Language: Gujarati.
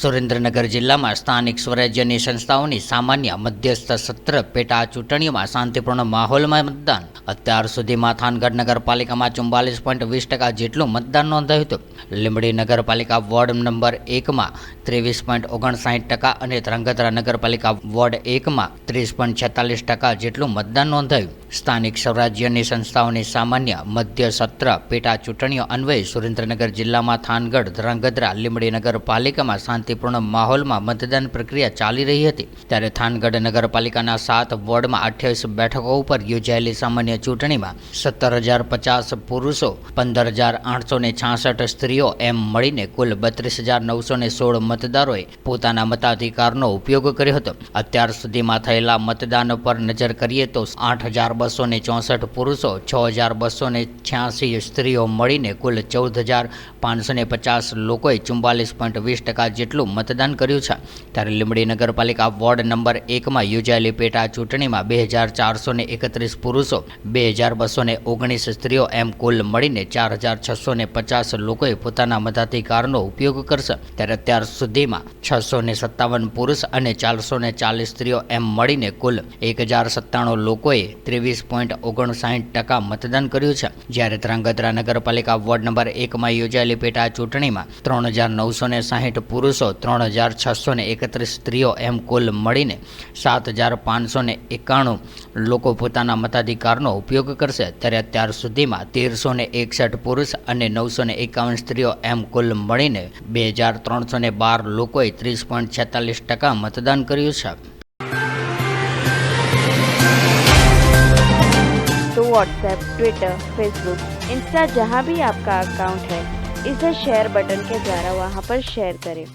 સુરેન્દ્રનગર જિલ્લામાં સ્થાનિક સ્વરાજ્યની સંસ્થાઓની સામાન્ય મધ્યસ્થ સત્ર પેટા ચૂંટણીઓમાં શાંતિપૂર્ણ માહોલમાં મતદાન. અત્યાર સુધીમાં થાનગઢ નગરપાલિકામાં 44.20% જેટલું મતદાન નોંધાયું હતું. લીંબડી નગરપાલિકા વોર્ડ નંબર 1માં 23.59% અને ધ્રાંગધ્રા નગરપાલિકા વોર્ડ 1માં 30.46% જેટલું મતદાન નોંધાયું. સ્થાનિક સ્વરાજ્યની સંસ્થાઓની સામાન્ય મધ્ય સત્ર પેટા ચૂંટણીઓ અન્વયે સુરેન્દ્રનગર જિલ્લામાં થાનગઢ, ધ્રાંગધ્રા, લીંબડી નગરપાલિકામાં શાંતિપૂર્ણ માહોલમાં મતદાન પ્રક્રિયા ચાલી રહી હતી. ત્યારે થાનગઢ નગરપાલિકાના 7 વોર્ડમાં 28 બેઠકો ઉપર યોજાયેલી સામાન્ય ચૂંટણીમાં 17,050 પુરુષો, 15,866 સ્ત્રીઓ એમ મળીને કુલ 32,916 મતદારોએ પોતાના મતાધિકારનો ઉપયોગ કર્યો હતો. અત્યાર સુધીમાં થયેલા મતદાન પર નજર કરીએ તો 8,264 પુરુષો, 6,286 સ્ત્રીઓ મળીને કુલ 14,550 લોકોએ 44.20% જેટલું મતદાન કર્યું છે. ત્યારે લીંબડી નગરપાલિકા વોર્ડ નંબર 1માં યોજાયેલી પેટા ચૂંટણીમાં 2,431 પુરુષો, 2,219 સ્ત્રીઓ એમ કુલ મળીને 4,650 લોકોએ પોતાના મતાધિકારનો ઉપયોગ કરશે. ત્યારે અત્યાર સુધીમાં 657 પુરુષ અને 440 સ્ત્રીઓ એમ મળીને કુલ 1,097 લોકોએ 23.59% મતદાન કર્યું છે. જ્યારે ધ્રાંગધ્રા નગરપાલિકા વોર્ડ નંબર 1માં યોજાયેલી પેટા ચૂંટણીમાં 3,960 પુરુષો, 3,631 સ્ત્રીઓ એમ કુલ મળીને 7,591 લોકો પોતાના મતાધિકારનો ઉપયોગ કરશે. ત્યારે અત્યાર સુધીમાં 1,361 પુરુષ અને 951 સ્ત્રીઓ એમ કુલ મળીને 2,312 લોકોએ 30.46% મતદાન કર્યું છે. तो व्हाट्सएप, ट्विटर, फेसबुक, इंस्टा जहाँ भी आपका अकाउंट है, इसे शेयर बटन के द्वारा वहाँ पर शेयर करें.